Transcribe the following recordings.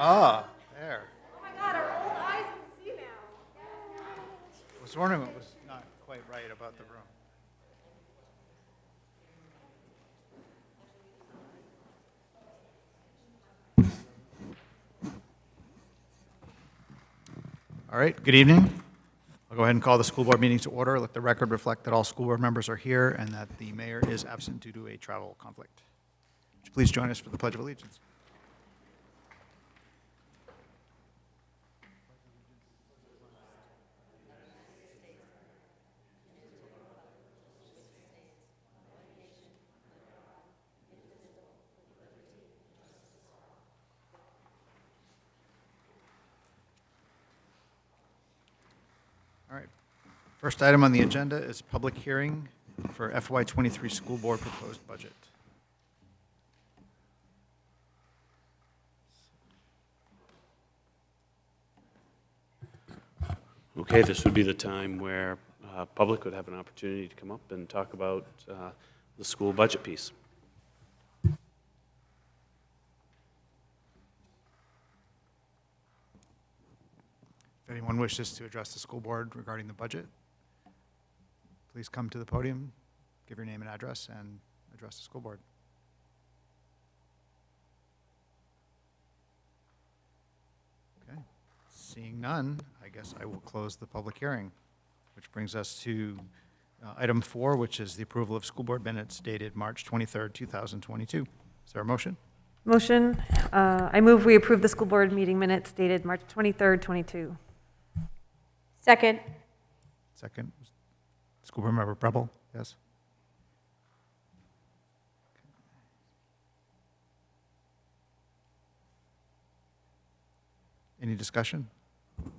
Ah, there. Oh my God, our old eyes can see now. I was wondering what was not quite right about the room. All right, good evening. I'll go ahead and call the school board meeting to order. Let the record reflect that all school board members are here and that the mayor is absent due to a travel conflict. Would you please join us for the Pledge of Allegiance? All right. First item on the agenda is public hearing for FY23 school board proposed budget. Okay, this would be the time where public would have an opportunity to come up and talk about the school budget piece. If anyone wishes to address the school board regarding the budget, please come to the podium, give your name and address, and address the school board. Okay, seeing none, I guess I will close the public hearing, which brings us to item 4, which is the approval of school board minutes dated March 23rd, 2022. Is there a motion? Motion. I move we approve the school board meeting minutes dated March 23rd, 22. Second. Second. School board member Preble, yes? Any discussion? Okay,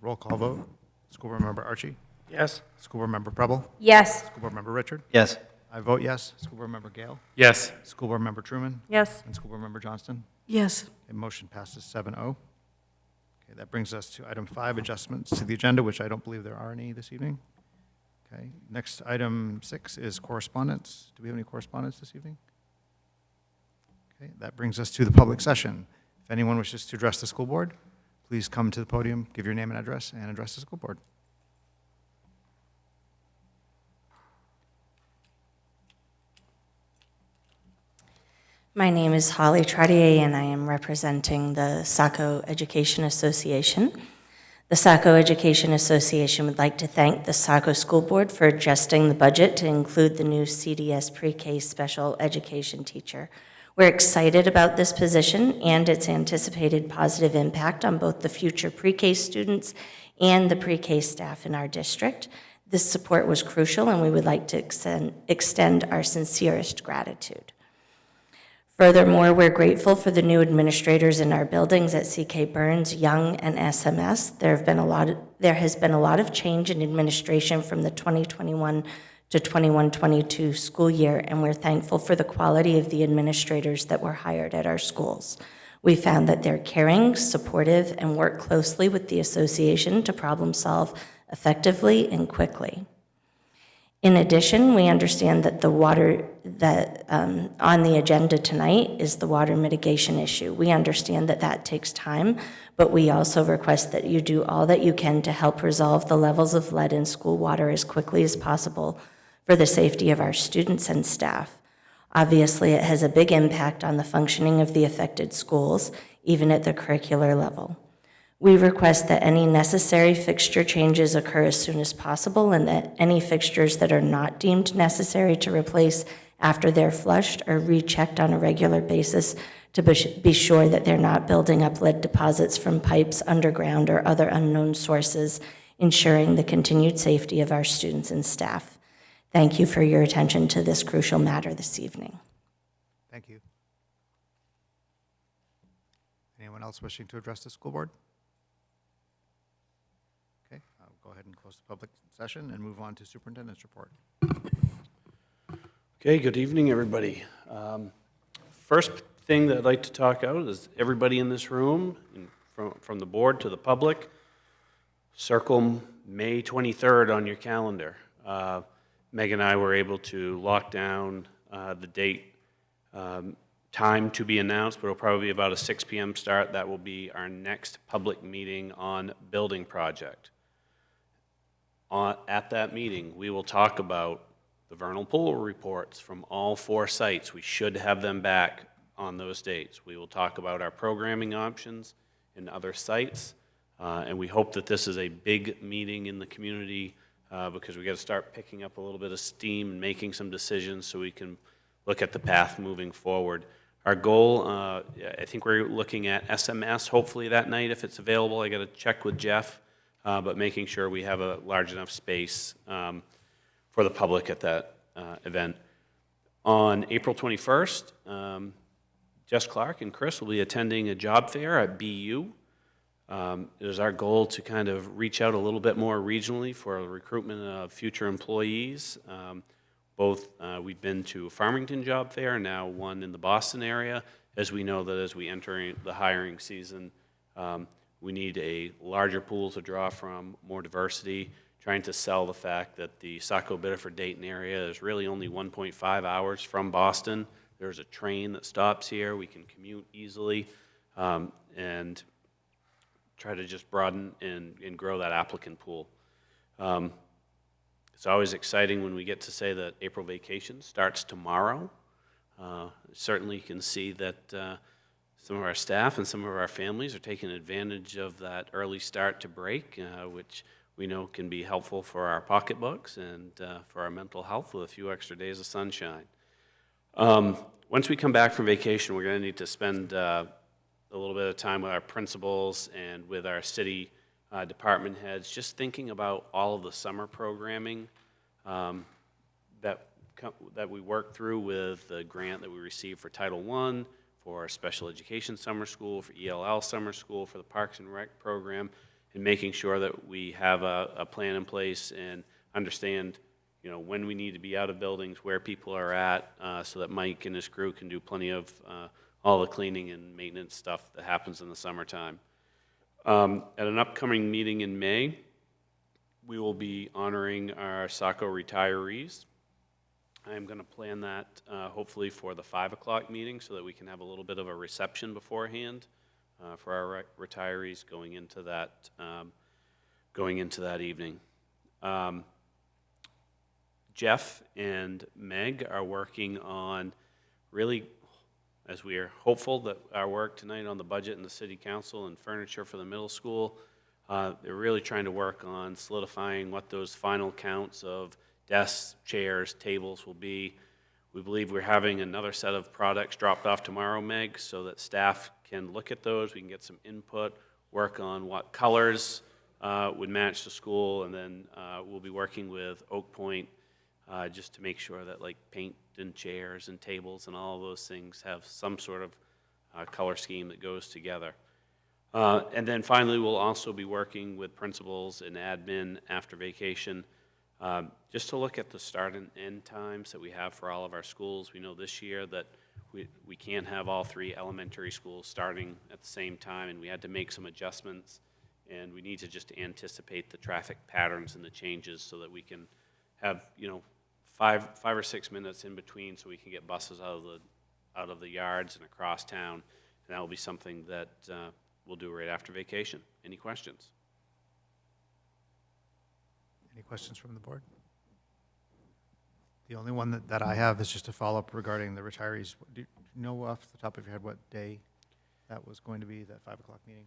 roll call vote. School board member Archie? Yes. School board member Preble? Yes. School board member Richard? Yes. I vote yes. School board member Gale? Yes. School board member Truman? Yes. And school board member Johnston? Yes. Okay, motion passes 7-0. Okay, that brings us to item 5, adjustments to the agenda, which I don't believe there are any this evening. Okay, next item 6 is correspondence. Do we have any correspondence this evening? Okay, that brings us to the public session. If anyone wishes to address the school board, please come to the podium, give your name and address, and address the school board. My name is Holly Trottier, and I am representing the Saco Education Association. The Saco Education Association would like to thank the Saco School Board for adjusting the budget to include the new CDS pre-K special education teacher. We're excited about this position and its anticipated positive impact on both the future pre-K students and the pre-K staff in our district. This support was crucial, and we would like to extend our sincerest gratitude. Furthermore, we're grateful for the new administrators in our buildings at CK Burns, Young, and SMS. There has been a lot of change in administration from the 2021 to 21-22 school year, and we're thankful for the quality of the administrators that were hired at our schools. We found that they're caring, supportive, and work closely with the association to problem solve effectively and quickly. In addition, we understand that the water on the agenda tonight is the water mitigation issue. We understand that that takes time, but we also request that you do all that you can to help resolve the levels of lead in school water as quickly as possible for the safety of our students and staff. Obviously, it has a big impact on the functioning of the affected schools, even at the curricular level. We request that any necessary fixture changes occur as soon as possible, and that any fixtures that are not deemed necessary to replace after they're flushed are rechecked on a regular basis to be sure that they're not building up lead deposits from pipes underground or other unknown sources, ensuring the continued safety of our students and staff. Thank you for your attention to this crucial matter this evening. Thank you. Anyone else wishing to address the school board? Okay, I'll go ahead and close the public session and move on to superintendent's report. Okay, good evening, everybody. First thing that I'd like to talk about is everybody in this room, from the board to the public, circle May 23rd on your calendar. Meg and I were able to lock down the date time to be announced, but it'll probably be about a 6 p.m. start. That will be our next public meeting on building project. At that meeting, we will talk about the vernal pool reports from all 4 sites. We should have them back on those dates. We will talk about our programming options in other sites, and we hope that this is a big meeting in the community because we got to start picking up a little bit of steam and making some decisions so we can look at the path moving forward. Our goal, I think we're looking at SMS hopefully that night if it's available. I got to check with Jeff, but making sure we have a large enough space for the public at that event. On April 21st, Jess Clark and Chris will be attending a job fair at BU. It is our goal to kind of reach out a little bit more regionally for recruitment of future employees. We've been to a Farmington job fair, and now one in the Boston area, as we know that as we enter the hiring season, we need a larger pool to draw from, more diversity, trying to sell the fact that the Saco, Biddeford, Dayton area is really only 1.5 hours from Boston. There's a train that stops here. We can commute easily and try to just broaden and grow that applicant pool. It's always exciting when we get to say that April vacation starts tomorrow. Certainly you can see that some of our staff and some of our families are taking advantage of that early start to break, which we know can be helpful for our pocketbooks and for our mental health with a few extra days of sunshine. Once we come back from vacation, we're going to need to spend a little bit of time with our principals and with our city department heads, just thinking about all of the summer programming that we worked through with the grant that we received for Title I, for our special education summer school, for ELL summer school, for the Parks and Rec program, and making sure that we have a plan in place and understand, you know, when we need to be out of buildings, where people are at, so that Mike and his crew can do plenty of all the cleaning and maintenance stuff that happens in the summertime. At an upcoming meeting in May, we will be honoring our Saco retirees. I'm going to plan that hopefully for the 5 o'clock meeting so that we can have a little bit of a reception beforehand for our retirees going into that evening. Jeff and Meg are working on really, as we are hopeful that our work tonight on the budget and the city council and furniture for the middle school, they're really trying to work on solidifying what those final counts of desks, chairs, tables will be. We believe we're having another set of products dropped off tomorrow, Meg, so that staff can look at those. We can get some input, work on what colors would match the school, and then we'll be working with Oak Point just to make sure that like paint and chairs and tables and all of those things have some sort of color scheme that goes together. And then finally, we'll also be working with principals and admin after vacation just to look at the start and end times that we have for all of our schools. We know this year that we can't have all 3 elementary schools starting at the same time, and we had to make some adjustments, and we need to just anticipate the traffic patterns and the changes so that we can have, you know, five or 6 minutes in between so we can get buses out of the yards and across town, and that will be something that we'll do right after vacation. Any questions? Any questions from the board? The only one that I have is just a follow-up regarding the retirees. Do you know off the top of your head what day that was going to be, that 5 o'clock meeting?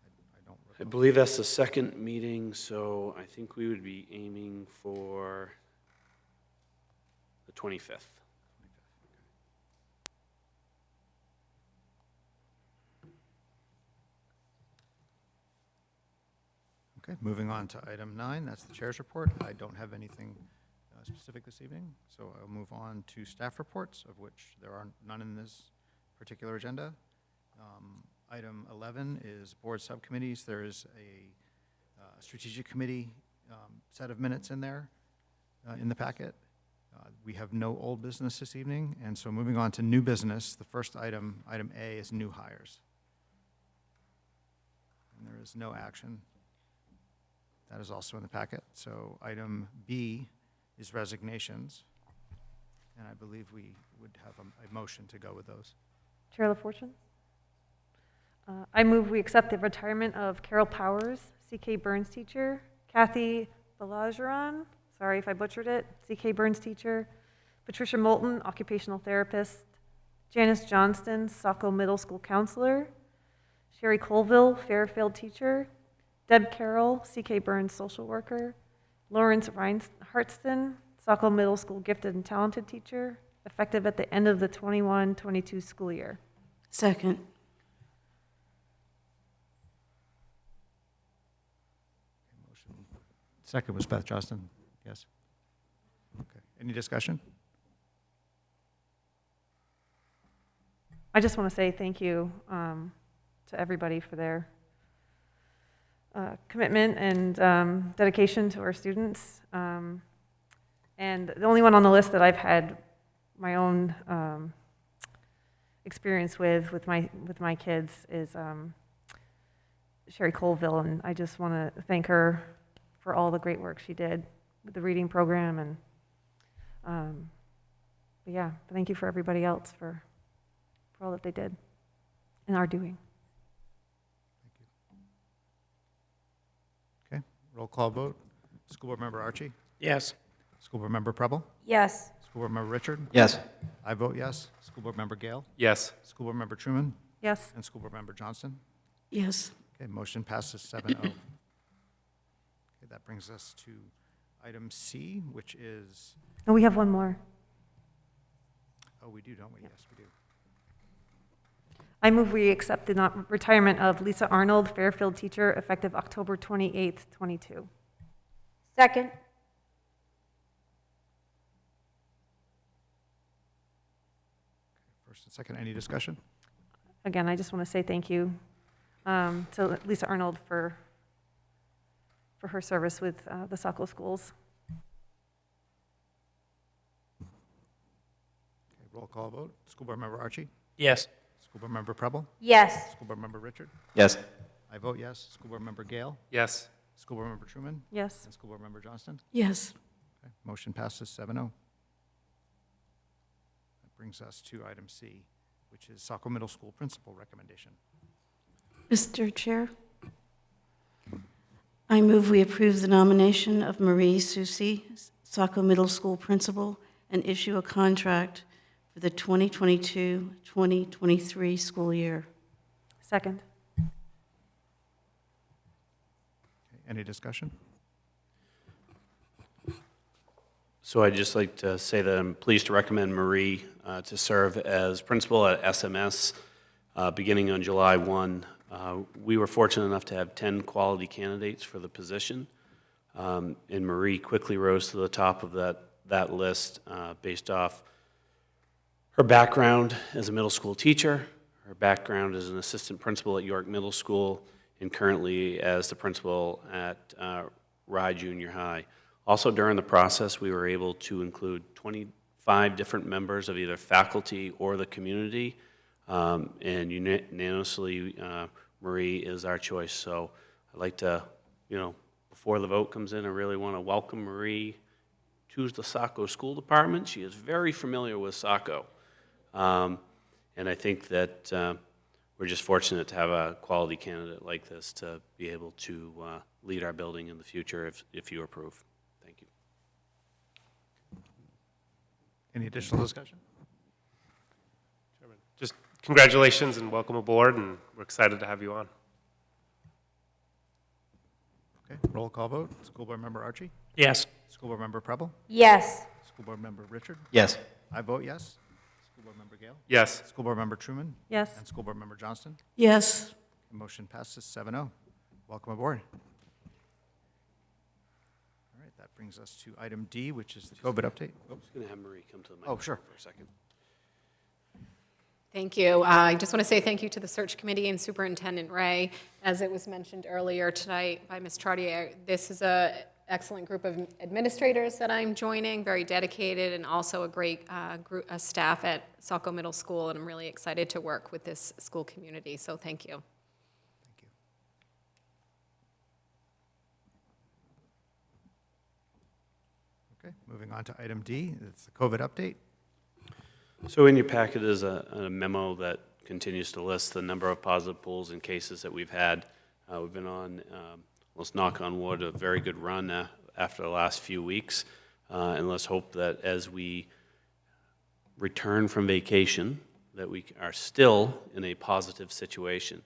I don't I recall. believe that's the second meeting, so I think we would be aiming for the 25th. Okay, moving on to item 9, that's the chair's report. I don't have anything specific this evening, so I'll move on to staff reports, of which there are none in this particular agenda. Item 11 is board subcommittees. There is a strategic committee set of minutes in there in the packet. We have no old business this evening, and so moving on to new business, the first item, item A, is new hires. And there is no action. That is also in the packet. So item B is resignations. And I believe we would have a motion to go with those. Chair LaFortune? I move we accept the retirement of Carol Powers, CK Burns teacher, Kathy Balajaran, sorry if I butchered it, CK Burns teacher, Patricia Moulton, occupational therapist, Janice Johnston, Saco Middle School counselor, Sherry Colville, Fairfield teacher, Deb Carroll, CK Burns social worker, Lawrence Hartston, Saco Middle School gifted and talented teacher, effective at the end of the 21-22 school year. Second. Motion. Second was Beth Johnston. Yes. Okay. Any discussion? I just want to say thank you to everybody for their commitment and dedication to our students. And the only one on the list that I've had my own experience with my kids is Sherry Colville, and I just want to thank her for all the great work she did with the reading program. And but yeah, thank you for everybody else for all that they did and are doing. Okay. Roll call vote. School Board Member Archie? Yes. School Board Member Preble? Yes. School Board Member Richard? Yes. I vote yes. School Board Member Gale? Yes. School Board Member Truman? Yes. And School Board Member Johnston? Yes. Okay, motion passes 7-0. Okay, that brings us to item C, which is, And we have one more. oh, we do, don't we? Yes, we do. I move we accept the retirement of Lisa Arnold, Fairfield teacher, effective October 28th, 22. Second. First and second, any discussion? Again, I just want to say thank you to Lisa Arnold for her service with the Saco schools. Okay, roll call vote. School Board Member Archie? Yes. School Board Member Preble? Yes. School Board Member Richard? Yes. I vote yes. School Board Member Gale? Yes. School Board Member Truman? Yes. And School Board Member Johnston? Yes. Okay, motion passes 7-0. That brings us to item C, which is Saco Middle School principal recommendation. Mr. Chair, I move we approve the nomination of Marie Susi, Saco Middle School principal, and issue a contract for the 2022-2023 school year. Second. Okay, any discussion? So I'd just like to say that I'm pleased to recommend Marie to serve as principal at SMS beginning on July 1. We were fortunate enough to have 10 quality candidates for the position, and Marie quickly rose to the top of that list based off her background as a middle school teacher, her background as an assistant principal at York Middle School, and currently as the principal at Rye Junior High. Also, during the process, we were able to include 25 different members of either faculty or the community, and unanimously, Marie is our choice. So I'd like to, before the vote comes in, I really want to welcome Marie to the Saco School Department. She is very familiar with Saco. And I think that we're just fortunate to have a quality candidate like this to be able to lead our building in the future if you approve. Thank you. Any additional discussion? Chairman, just congratulations and welcome aboard, and we're excited to have you on. Okay, roll call vote. School Board Member Archie? Yes. School Board Member Preble? Yes. School Board Member Richard? Yes. I vote yes. School Board Member Gale? Yes. School Board Member Truman? Yes. And School Board Member Johnston? Yes. Motion passes 7-0. Welcome aboard. All right, that brings us to item D, which is the COVID update. Oh, I'm just going to have Marie come to the Oh, microphone sure. for a second. Thank you. I just want to say thank you to the search committee and Superintendent Ray. As it was mentioned earlier tonight by Ms. Trottier, this is an excellent group of administrators that I'm joining, very dedicated, and also a great group of staff at Saco Middle School, and I'm really excited to work with this school community, so thank you. Thank you. Okay, moving on to item D, it's the COVID update. So in your packet is a memo that continues to list the number of positive pools and cases that we've had. We've been on, let's knock on wood, a very good run after the last few weeks. And let's hope that as we return from vacation, that we are still in a positive situation.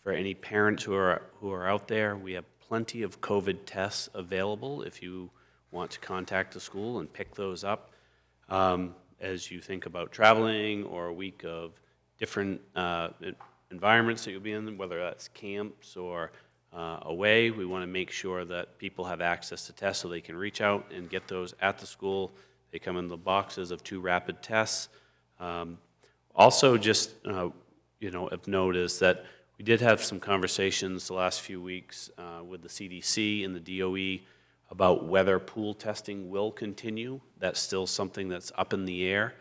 For any parents who are out there, we have plenty of COVID tests available if you want to contact the school and pick those up. As you think about traveling or a week of different environments that you'll be in, whether that's camps or away, we want to make sure that people have access to tests so they can reach out and get those at the school. They come in the boxes of 2 rapid tests. Also, just of note is that we did have some conversations the last few weeks with the CDC and the DOE about whether pool testing will continue. That's still something that's up in the air.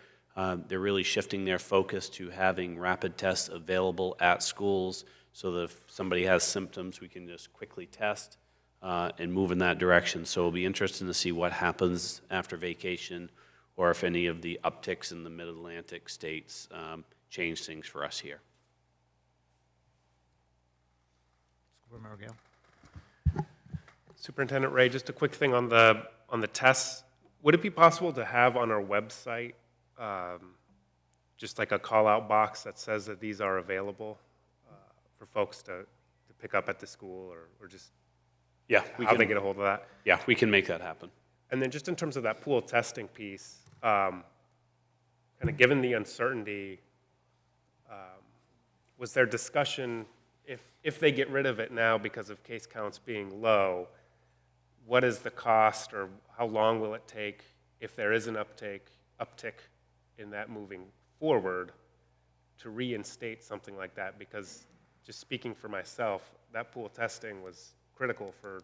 They're really shifting their focus to having rapid tests available at schools so that if somebody has symptoms, we can just quickly test and move in that direction. So it'll be interesting to see what happens after vacation or if any of the upticks in the mid-Atlantic states change things for us here. School Board Member Gale. Superintendent Ray, just a quick thing on the tests. Would it be possible to have on our website just like a call-out box that says that these are available for folks to pick up at the school or just Yeah, how they get a hold of that? Yeah, we can make that happen. And then just in terms of that pool testing piece, kind of given the uncertainty, was there discussion if they get rid of it now because of case counts being low, what is the cost or how long will it take if there is an uptick in that moving forward to reinstate something like that? Because just speaking for myself, that pool testing was critical for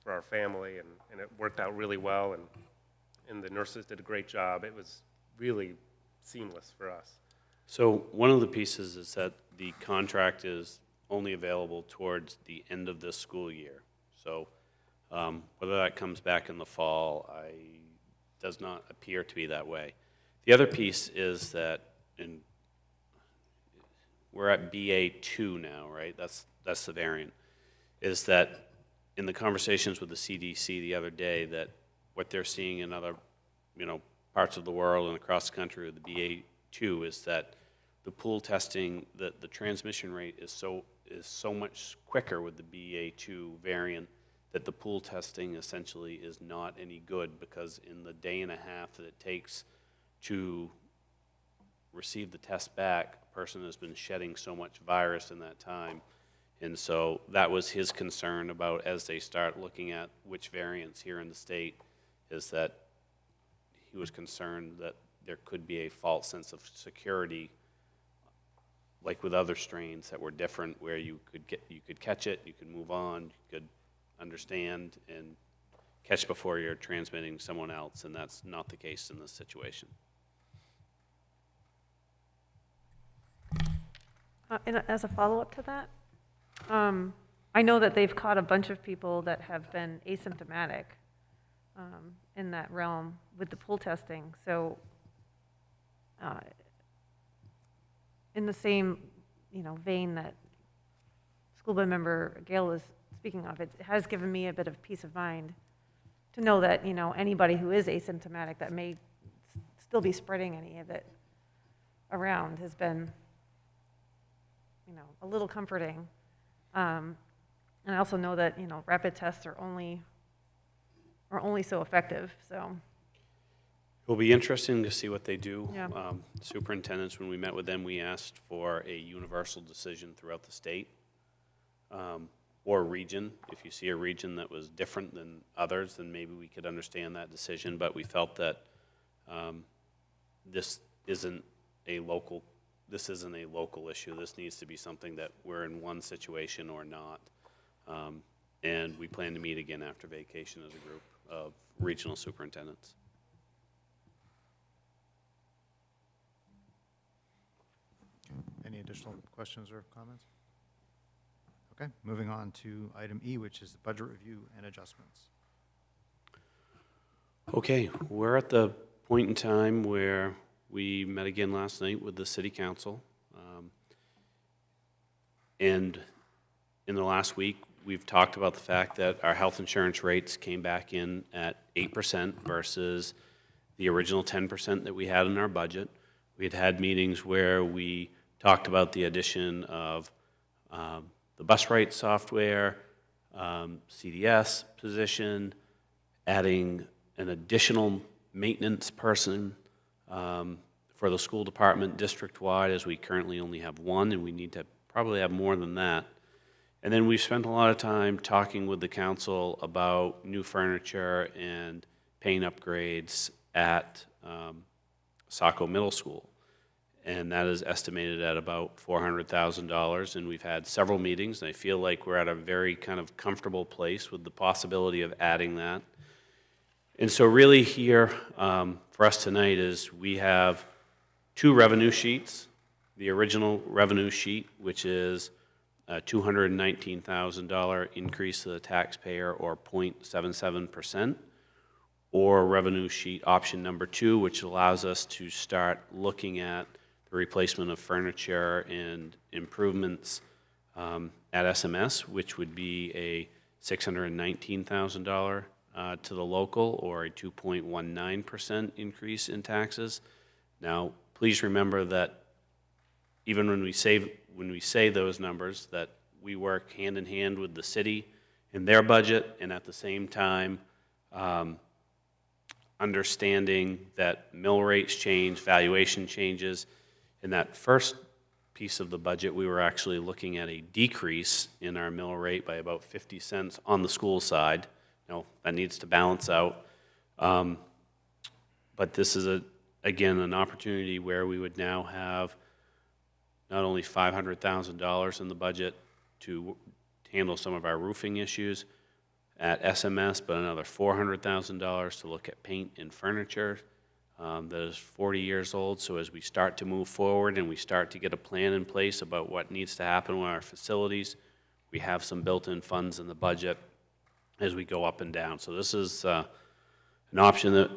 our family and it worked out really well and the nurses did a great job. It was really seamless for us. So one of the pieces is that the contract is only available towards the end of this school year. So whether that comes back in the fall, does not appear to be that way. The other piece is that we're at BA2 now, right? That's the variant. Is that in the conversations with the CDC the other day, that what they're seeing in other parts of the world and across the country with the BA2 is that the pool testing, the transmission rate is so much quicker with the BA2 variant that the pool testing essentially is not any good, because in the day and a half that it takes to receive the test back, a person has been shedding so much virus in that time. And so that was his concern about as they start looking at which variants here in the state, is that he was concerned that there could be a false sense of security, like with other strains that were different, where you could catch it, you could move on, you could understand and catch before you're transmitting someone else, and that's not the case in this situation. And as a follow-up to that, I know that they've caught a bunch of people that have been asymptomatic in that realm with the pool testing. So in the same vein that School Board Member Gale was speaking of, it has given me a bit of peace of mind to know that anybody who is asymptomatic that may still be spreading any of it around has been a little comforting. And I also know that rapid tests are only so effective. So It'll be interesting to see what they do. Yeah. Superintendents, when we met with them, we asked for a universal decision throughout the state or region. If you see a region that was different than others, then maybe we could understand that decision. But we felt that this isn't a local issue. This needs to be something that we're in one situation or not. And we plan to meet again after vacation as a group of regional superintendents. Any additional questions or comments? Okay, moving on to item E, which is the budget review and adjustments. Okay, we're at the point in time where we met again last night with the city council. And in the last week, we've talked about the fact that our health insurance rates came back in at 8% versus the original 10% that we had in our budget. We had meetings where we talked about the addition of the bus rate software, CDS position, adding an additional maintenance person for the school department district-wide, as we currently only have one, and we need to probably have more than that. And then we've spent a lot of time talking with the council about new furniture and paint upgrades at Saco Middle School. And that is estimated at about $400,000. And we've had several meetings, and I feel like we're at a very kind of comfortable place with the possibility of adding that. And so really here for us tonight is we have two revenue sheets. The original revenue sheet, which is a $219,000 increase to the taxpayer, or 0.77%, or revenue sheet option number 2, which allows us to start looking at the replacement of furniture and improvements at SMS, which would be a $619,000 to the local, or a 2.19% increase in taxes. Now, please remember that even when we say those numbers, that we work hand in hand with the city in their budget, and at the same time, understanding that mill rates change, valuation changes. In that first piece of the budget, we were actually looking at a decrease in our mill rate by about 50 cents on the school side. Now, that needs to balance out. But this is, again, an opportunity where we would now have not only $500,000 in the budget to handle some of our roofing issues at SMS, but another $400,000 to look at paint and furniture that is 40 years old. So as we start to move forward and we start to get a plan in place about what needs to happen with our facilities, we have some built-in funds in the budget as we go up and down. So this is an option that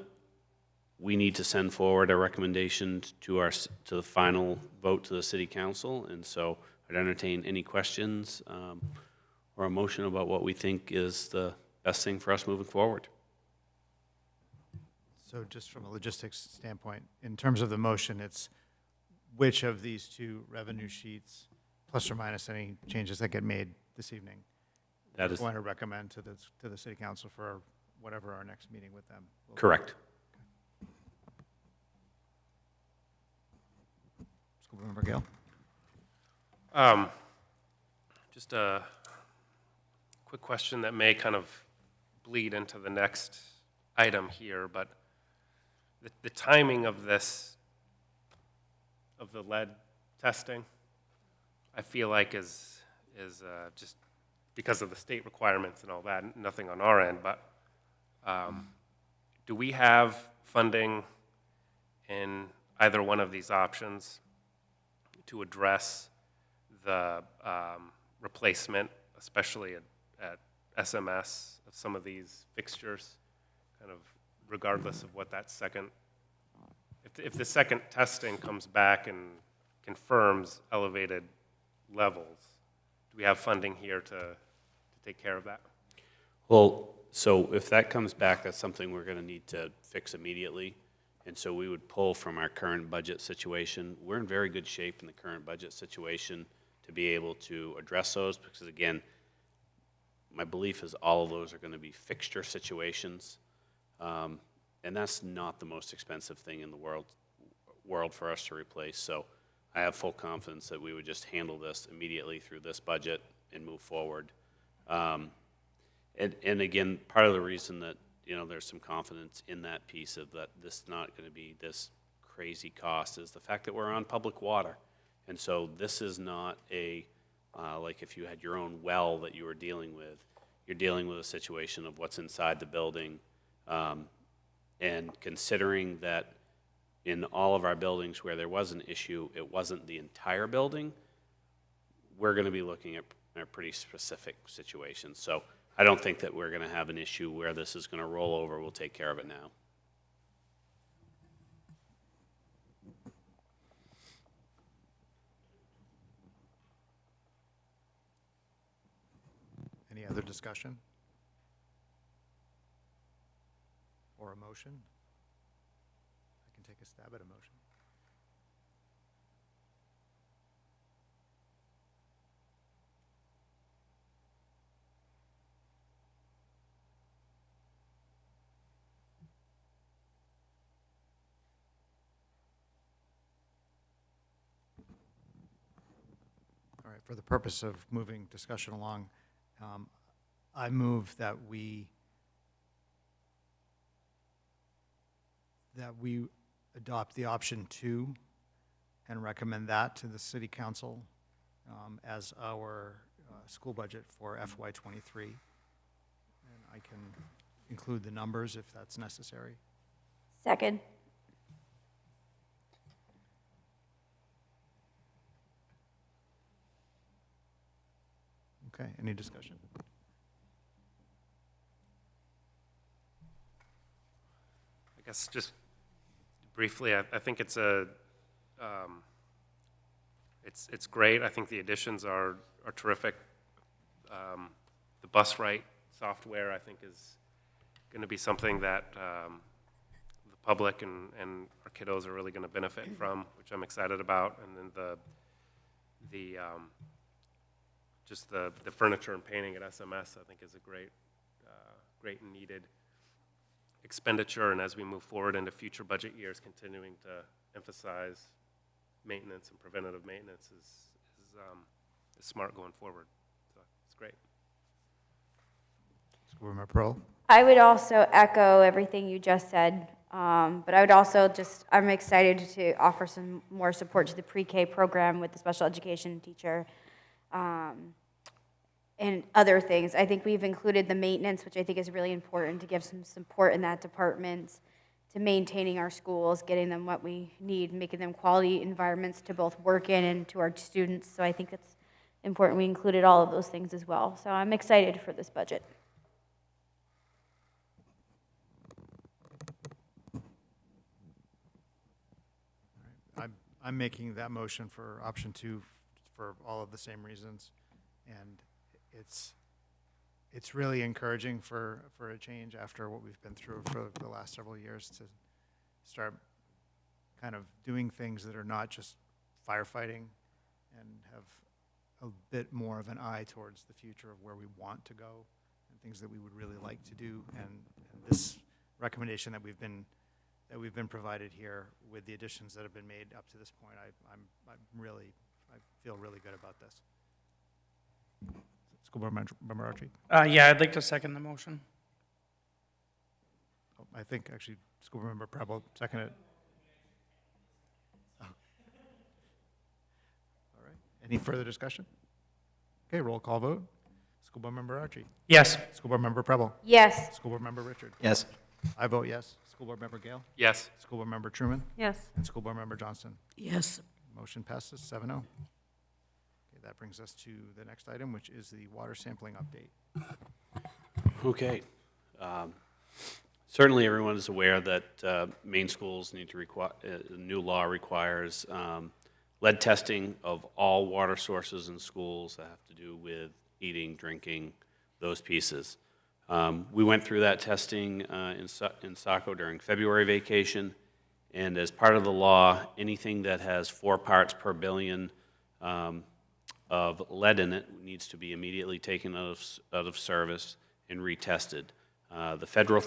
we need to send forward a recommendation to the final vote to the city council. And so I'd entertain any questions or a motion about what we think is the best thing for us moving forward. So just from a logistics standpoint, in terms of the motion, it's which of these two revenue sheets, plus or minus any changes that get made this evening, That we're is going to recommend to the city council for whatever our next meeting with them will be. correct. School Board Member Gale? Just a quick question that may kind of bleed into the next item here, but the timing of this, of the lead testing, I feel like is just because of the state requirements and all that, nothing on our end, but do we have funding in either one of these options to address the replacement, especially at SMS, of some of these fixtures, kind of regardless of what that second, if the second testing comes back and confirms elevated levels, do we have funding here to take care of that? Well, so if that comes back, that's something we're going to need to fix immediately. And so we would pull from our current budget situation. We're in very good shape in the current budget situation to be able to address those, because again, my belief is all of those are going to be fixture situations. And that's not the most expensive thing in the world for us to replace. So I have full confidence that we would just handle this immediately through this budget and move forward. And again, part of the reason that there's some confidence in that piece of that this is not going to be this crazy cost is the fact that we're on public water. And so this is not like if you had your own well that you were dealing with. You're dealing with a situation of what's inside the building. And considering that in all of our buildings where there was an issue, it wasn't the entire building, we're going to be looking at pretty specific situations. So I don't think that we're going to have an issue where this is going to roll over. We'll take care of it now. Any other discussion? Or a motion? I can take a stab at a motion. All right, for the purpose of moving discussion along, I move that we adopt the option 2 and recommend that to the city council as our school budget for FY '23. And I can include the numbers if that's necessary. Second. Okay, any discussion? I guess just briefly, I think it's it's great. I think the additions are terrific. The bus rate software, I think, is going to be something that the public and our kiddos are really going to benefit from, which I'm excited about. And then just the furniture and painting at SMS, I think, is a great and needed expenditure. And as we move forward into future budget years, continuing to emphasize maintenance and preventative maintenance is smart going forward. So it's great. School Board Member Pearl? I would also echo everything you just said, but I would also I'm excited to offer some more support to the pre-K program with the special education teacher and other things. I think we've included the maintenance, which I think is really important to give some support in that department to maintaining our schools, getting them what we need, making them quality environments to both work in and to our students. So I think it's important we included all of those things as well. So I'm excited for this budget. I'm making that motion for option 2 for all of the same reasons. And it's really encouraging for a change after what we've been through for the last several years to start kind of doing things that are not just firefighting and have a bit more of an eye towards the future of where we want to go and things that we would really like to do. And this recommendation that we've been provided here with the additions that have been made up to this point, I feel really good about this. School Board Member Archie? Yeah, I'd like to second the motion. Oh, I think actually School Board Member Preble seconded it. Oh. All right. Any further discussion? Okay, roll call vote. School Board Member Archie? Yes. School Board Member Preble? Yes. School Board Member Richard? Yes. I vote yes. School Board Member Gale? Yes. School Board Member Truman? Yes. And School Board Member Johnston? Yes. Motion passes 7-0. Okay, that brings us to the next item, which is the water sampling update. Okay. Certainly, everyone is aware that Maine schools need to require, new law requires lead testing of all water sources in schools that have to do with eating, drinking, those pieces. We went through that testing in Saco during February vacation, and as part of the law, anything that has 4 parts per billion of lead in it needs to be immediately taken out of service and retested. The federal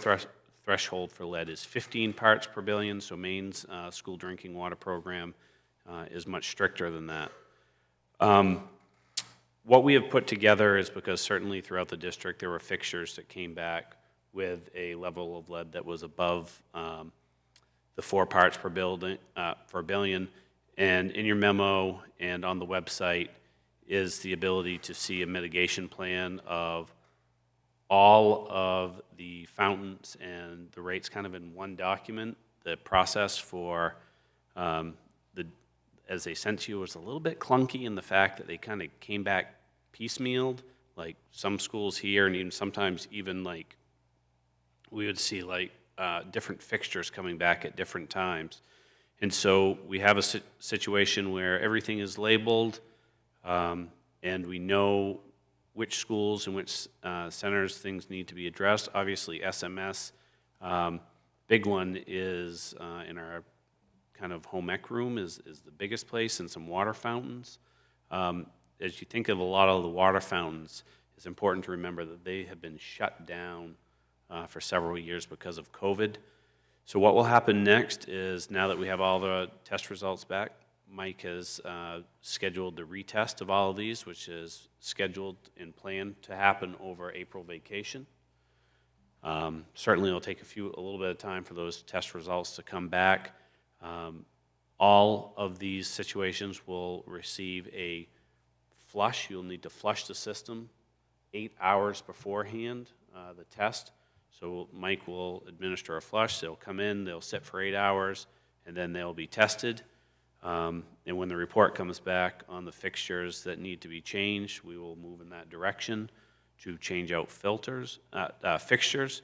threshold for lead is 15 parts per billion, so Maine's school drinking water program is much stricter than that. What we have put together is because certainly throughout the district there were fixtures that came back with a level of lead that was above the 4 parts per billion. And in your memo and on the website is the ability to see a mitigation plan of all of the fountains and the rates kind of in one document. The process for as they sent to you was a little bit clunky in the fact that they kind of came back piecemealed, like some schools here, and even sometimes even like we would see like different fixtures coming back at different times. And so we have a situation where everything is labeled and we know which schools and which centers things need to be addressed. Obviously, SMS, big one is in our kind of home ec room is the biggest place, and some water fountains. As you think of a lot of the water fountains, it's important to remember that they have been shut down for several years because of COVID. So what will happen next is, now that we have all the test results back, Mike has scheduled the retest of all of these, which is scheduled and planned to happen over April vacation. Certainly it'll take a little bit of time for those test results to come back. All of these situations will receive a flush. You'll need to flush the system 8 hours beforehand, the test. So Mike will administer a flush. They'll come in, they'll sit for 8 hours, and then they'll be tested. And when the report comes back on the fixtures that need to be changed, we will move in that direction to change out fixtures.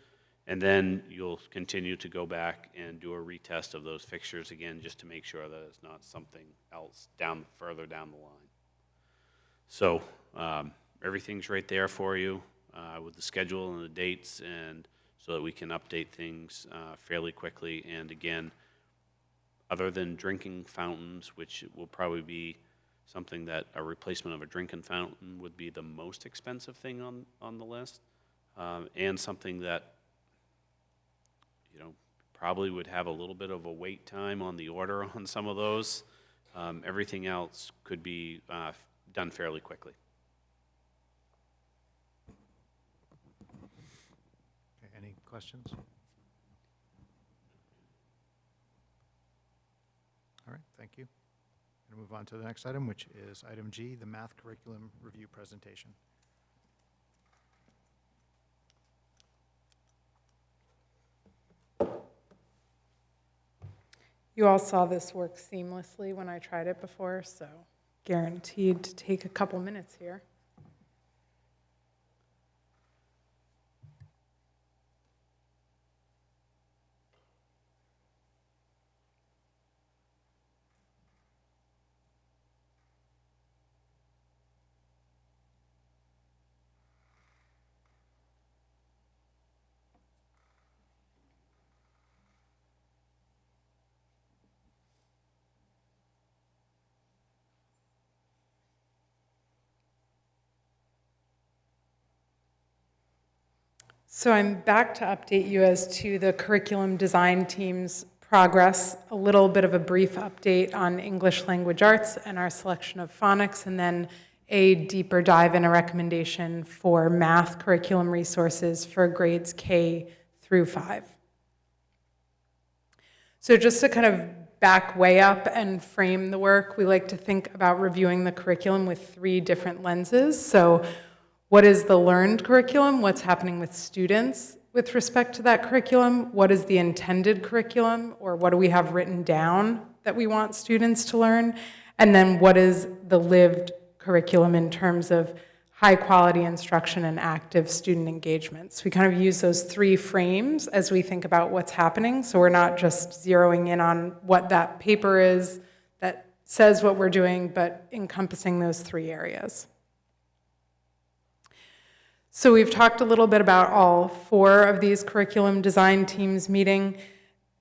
And then you'll continue to go back and do a retest of those fixtures again, just to make sure that it's not something else further down the line. So everything's right there for you with the schedule and the dates, and so that we can update things fairly quickly. And again, other than drinking fountains, which will probably be something that a replacement of a drinking fountain would be the most expensive thing on the list, and something that probably would have a little bit of a wait time on the order on some of those. Everything else could be done fairly quickly. Okay, any questions? All right, thank you. Going to move on to the next item, which is item G, the math curriculum review presentation. You all saw this work seamlessly when I tried it before, so guaranteed to take a couple minutes here. So I'm back to update you as to the curriculum design team's progress, a little bit of a brief update on English language arts and our selection of phonics, and then a deeper dive and a recommendation for math curriculum resources for grades K through 5. So just to kind of back way up and frame the work, we like to think about reviewing the curriculum with 3 different lenses. So what is the learned curriculum? What's happening with students with respect to that curriculum? What is the intended curriculum, or what do we have written down that we want students to learn? And then what is the lived curriculum in terms of high quality instruction and active student engagement? So we kind of use those 3 frames as we think about what's happening. So we're not just zeroing in on what that paper is that says what we're doing, but encompassing those 3 areas. So we've talked a little bit about all 4 of these curriculum design teams meeting.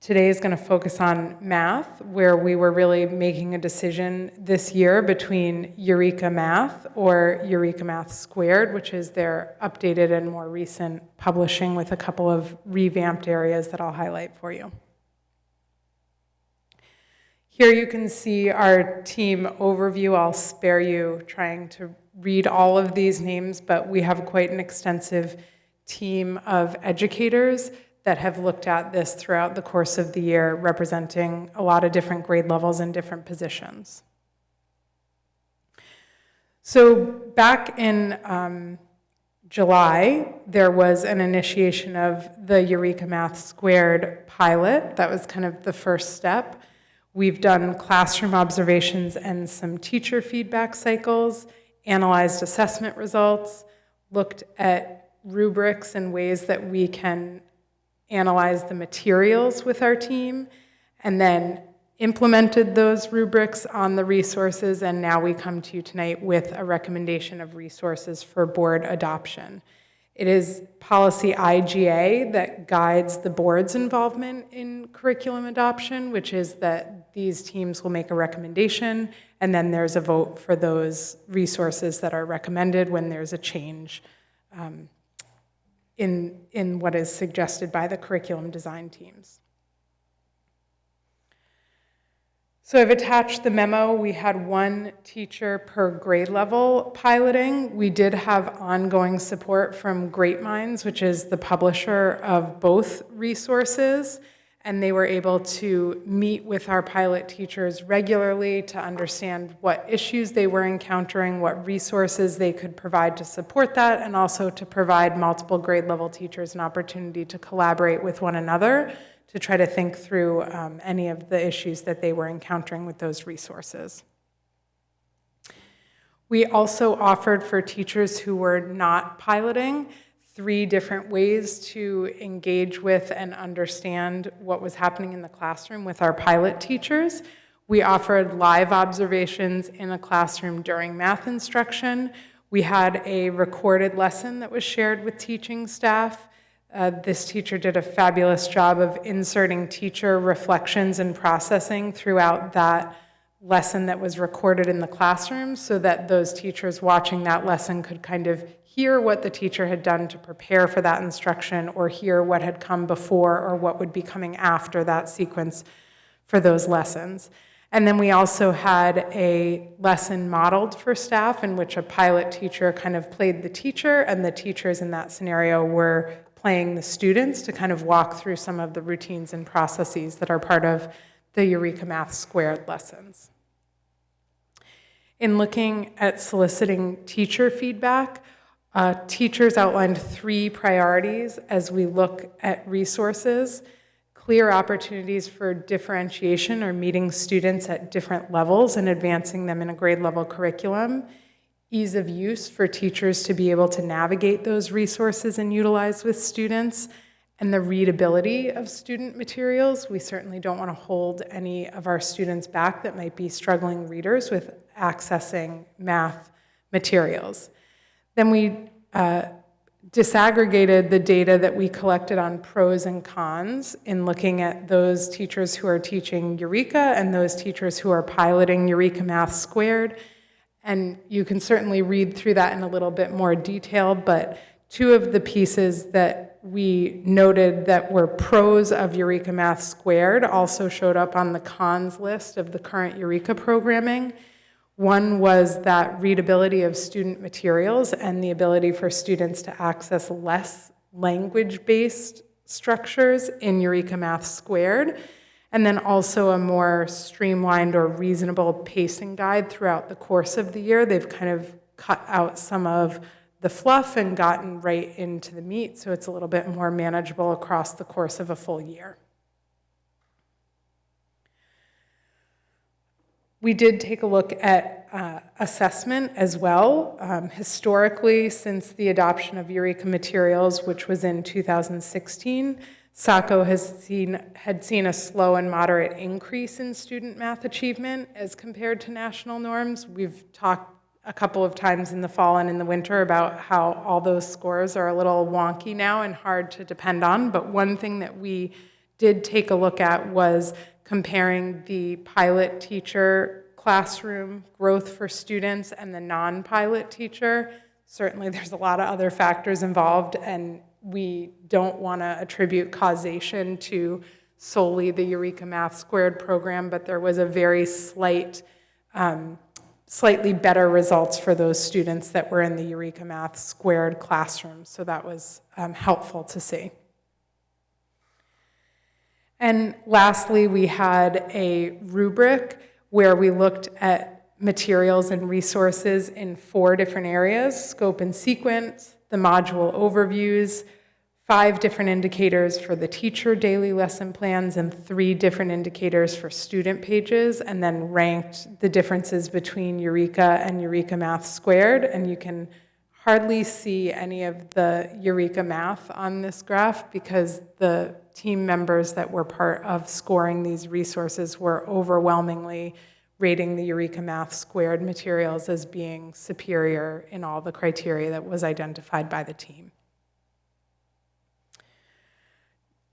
Today is going to focus on math, where we were really making a decision this year between Eureka Math or Eureka Math Squared, which is their updated and more recent publishing with a couple of revamped areas that I'll highlight for you. Here you can see our team overview. I'll spare you trying to read all of these names, but we have quite an extensive team of educators that have looked at this throughout the course of the year, representing a lot of different grade levels and different positions. So back in July, there was an initiation of the Eureka Math Squared pilot. That was kind of the first step. We've done classroom observations and some teacher feedback cycles, analyzed assessment results, looked at rubrics and ways that we can analyze the materials with our team, and then implemented those rubrics on the resources, and now we come to you tonight with a recommendation of resources for board adoption. It is policy IGA that guides the board's involvement in curriculum adoption, which is that these teams will make a recommendation, and then there's a vote for those resources that are recommended when there's a change in what is suggested by the curriculum design teams. So I've attached the memo. We had one teacher per grade level piloting. We did have ongoing support from Great Minds, which is the publisher of both resources, and they were able to meet with our pilot teachers regularly to understand what issues they were encountering, what resources they could provide to support that, and also to provide multiple grade level teachers an opportunity to collaborate with one another to try to think through any of the issues that they were encountering with those resources. We also offered for teachers who were not piloting 3 different ways to engage with and understand what was happening in the classroom with our pilot teachers. We offered live observations in a classroom during math instruction. We had a recorded lesson that was shared with teaching staff. This teacher did a fabulous job of inserting teacher reflections and processing throughout that lesson that was recorded in the classroom so that those teachers watching that lesson could kind of hear what the teacher had done to prepare for that instruction or hear what had come before or what would be coming after that sequence for those lessons. And then we also had a lesson modeled for staff in which a pilot teacher kind of played the teacher, and the teachers in that scenario were playing the students to kind of walk through some of the routines and processes that are part of the Eureka Math Squared lessons. In looking at soliciting teacher feedback, teachers outlined 3 priorities as we look at resources: clear opportunities for differentiation or meeting students at different levels and advancing them in a grade level curriculum, ease of use for teachers to be able to navigate those resources and utilize with students, and the readability of student materials. We certainly don't want to hold any of our students back that might be struggling readers with accessing math materials. Then we disaggregated the data that we collected on pros and cons in looking at those teachers who are teaching Eureka and those teachers who are piloting Eureka Math Squared. And you can certainly read through that in a little bit more detail, but 2 of the pieces that we noted that were pros of Eureka Math Squared also showed up on the cons list of the current Eureka programming. One was that readability of student materials and the ability for students to access less language-based structures in Eureka Math Squared, and then also a more streamlined or reasonable pacing guide throughout the course of the year. They've kind of cut out some of the fluff and gotten right into the meat, so it's a little bit more manageable across the course of a full year. We did take a look at assessment as well. Historically, since the adoption of Eureka materials, which was in 2016, Saco had seen a slow and moderate increase in student math achievement as compared to national norms. We've talked a couple of times in the fall and in the winter about how all those scores are a little wonky now and hard to depend on, but one thing that we did take a look at was comparing the pilot teacher classroom growth for students and the non-pilot teacher. Certainly there's a lot of other factors involved, and we don't want to attribute causation to solely the Eureka Math Squared program, but there was a very slightly better results for those students that were in the Eureka Math Squared classroom. So that was helpful to see. And lastly, we had a rubric where we looked at materials and resources in 4 different areas: scope and sequence, the module overviews, 5 different indicators for the teacher daily lesson plans, and 3 different indicators for student pages, and then ranked the differences between Eureka and Eureka Math Squared. And you can hardly see any of the Eureka Math on this graph because the team members that were part of scoring these resources were overwhelmingly rating the Eureka Math Squared materials as being superior in all the criteria that was identified by the team.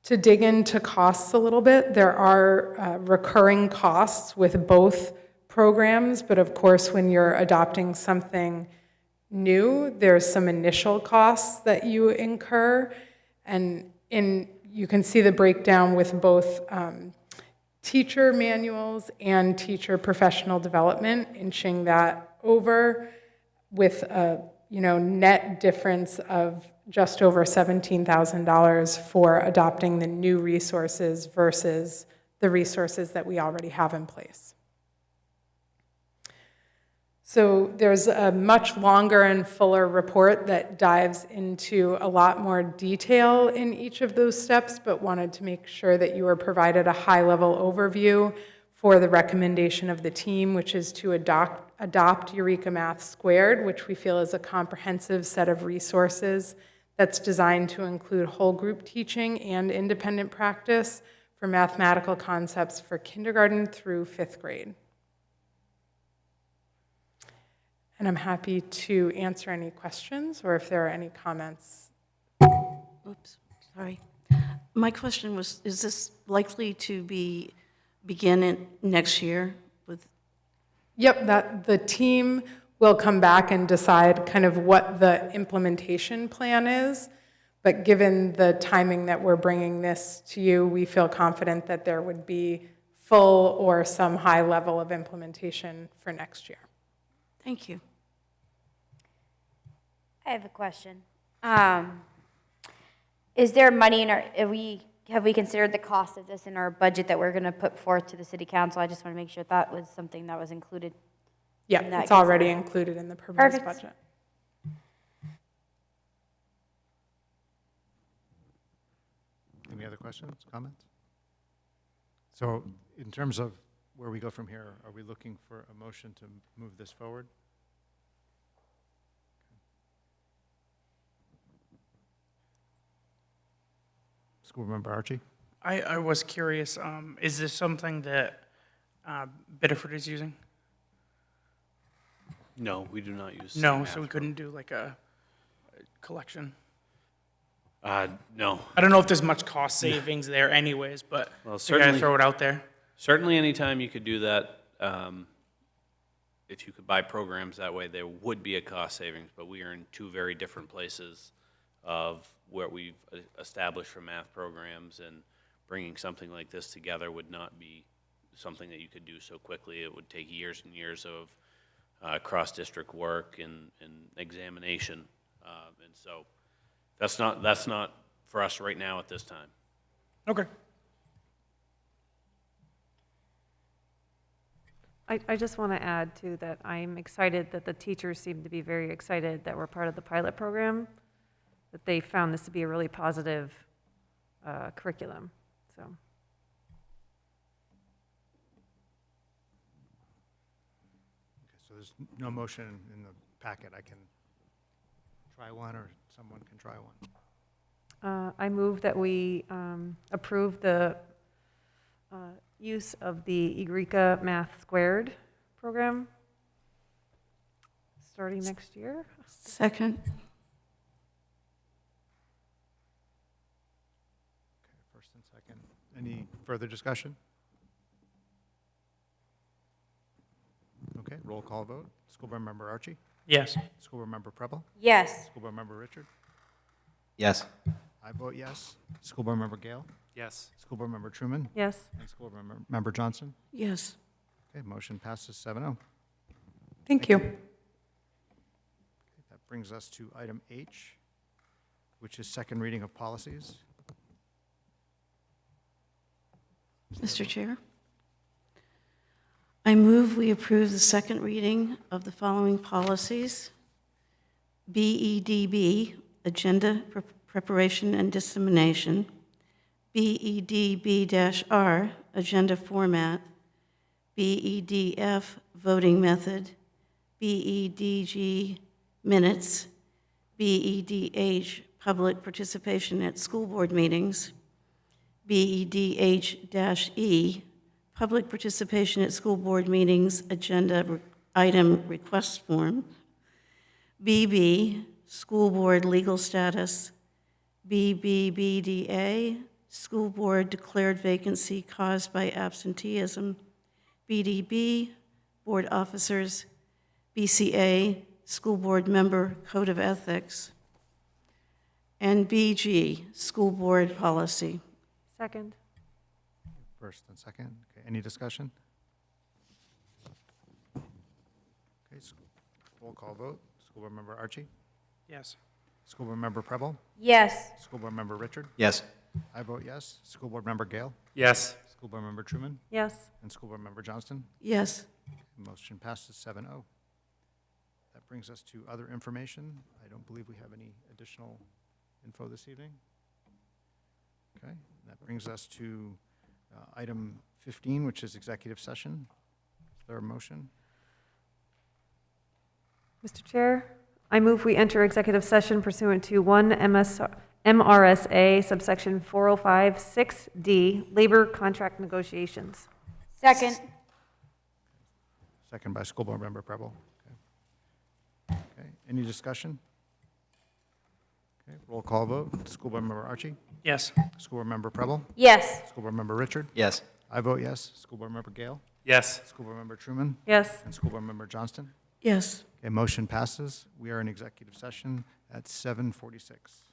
To dig into costs a little bit, there are recurring costs with both programs, but of course, when you're adopting something new, there's some initial costs that you incur, and you can see the breakdown with both teacher manuals and teacher professional development, inching that over with a net difference of just over $17,000 for adopting the new resources versus the resources that we already have in place. So there's a much longer and fuller report that dives into a lot more detail in each of those steps, but wanted to make sure that you were provided a high-level overview for the recommendation of the team, which is to adopt Eureka Math Squared, which we feel is a comprehensive set of resources that's designed to include whole group teaching and independent practice for mathematical concepts for kindergarten through 5th grade. And I'm happy to answer any questions or if there are any comments. Oops, sorry. My question was, is this likely to begin next year with? Yep, that the team will come back and decide kind of what the implementation plan is. But given the timing that we're bringing this to you, we feel confident that there would be full or some high level of implementation for next year. Thank you. I have a question. Is there money in our, have we considered the cost of this in our budget that we're going to put forth to the city council? I just want to make sure that was something that was included. Yeah, it's already included in the proposed Perfect. budget. Any other questions, comments? So in terms of where we go from here, are we looking for a motion to move this forward? School Member Archie? I was curious, is this something that Biddeford is using? No, we do not use. No, math so we couldn't do like a collection. No. I don't know if there's much cost savings there anyways, but Well, I gotta certainly- throw it out there. Certainly, anytime you could do that, if you could buy programs that way, there would be a cost savings, but we are in two very different places of where we've established for math programs, and bringing something like this together would not be something that you could do so quickly. It would take years and years of cross-district work and examination, and so that's not for us right now at this time. Okay. I just want to add too that I'm excited that the teachers seem to be very excited that we're part of the pilot program, that they found this to be a really positive curriculum, so. Okay, so there's no motion in the packet. I can try one, or someone can try one. I move that we approve the use of the Eureka Math Squared program starting next year. Second. Okay, first and second. Any further discussion? Okay, roll call vote. School Board Member Archie? Yes. School Board Member Preble? Yes. School Board Member Richard? Yes. I vote yes. School Board Member Gale? Yes. School Board Member Truman? Yes. And School Board Member Johnson? Yes. Okay, motion passes 7-0. Thank you. That brings us to item H, which is second reading of policies. Mr. Chair, I move we approve the second reading of the following policies. BEDB, Agenda Preparation and Dissemination. BEDB-R, Agenda Format. BEDF, Voting Method. BEDG, Minutes. BEDH, Public Participation at School Board Meetings. BEDH-E, public participation at school board meetings, agenda item request form. BB, school board legal status. BBBDA, school board declared vacancy caused by absenteeism. BDB, board officers. BCA, school board member code of ethics. And BG, school board policy. Second. First and second. Okay, any discussion? Okay, roll call vote. School Board Member Archie? Yes. School Board Member Preble? Yes. School Board Member Richard? Yes. I vote yes. School Board Member Gale? Yes. School Board Member Truman? Yes. And School Board Member Johnston? Yes. Motion passes 7-0. That brings us to other information. I don't believe we have any additional info this evening. Okay, that brings us to item 15, which is executive session. Is there a motion? Mr. Chair, I move we enter executive session pursuant to 1 MRSA subsection 4056D, labor contract negotiations. Second. Second by School Board Member Preble. Okay. Okay, any discussion? Okay, roll call vote. School Board Member Archie? Yes. School Board Member Preble? Yes. School Board Member Richard? Yes. I vote yes. School Board Member Gale? Yes. School Board Member Truman? Yes. And School Board Member Johnston? Yes. Okay, motion passes. We are in executive session at 7:46.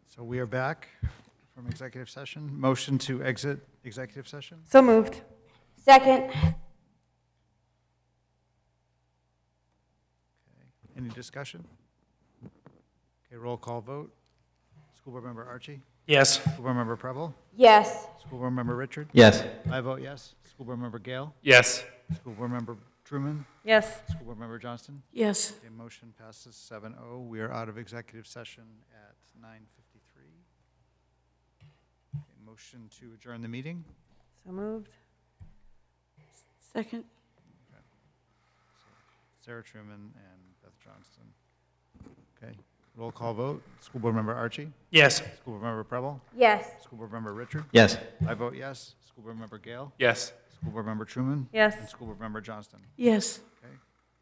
So we are back from executive session. Motion to exit executive session? So moved. Second. Any discussion? Okay, roll call vote. School Board Member Archie? Yes. School Board Member Preble? Yes. School Board Member Richard? Yes. I vote yes. School Board Member Gale? Yes. School Board Member Truman? Yes. School Board Member Johnston? Yes. Okay, motion passes 7-0. We are out of executive session at 9:53. Okay, motion to adjourn the meeting? So moved. Second? Sarah Truman and Beth Johnston. Okay, roll call vote. School Board Member Archie? Yes. School Board Member Preble? Yes. School Board Member Richard? Yes. I vote yes. School Board Member Gale? Yes. School Board Member Truman? Yes. And School Board Member Johnston. Yes. Okay,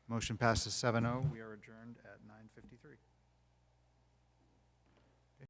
motion passes 7-0. We are adjourned at 9:53.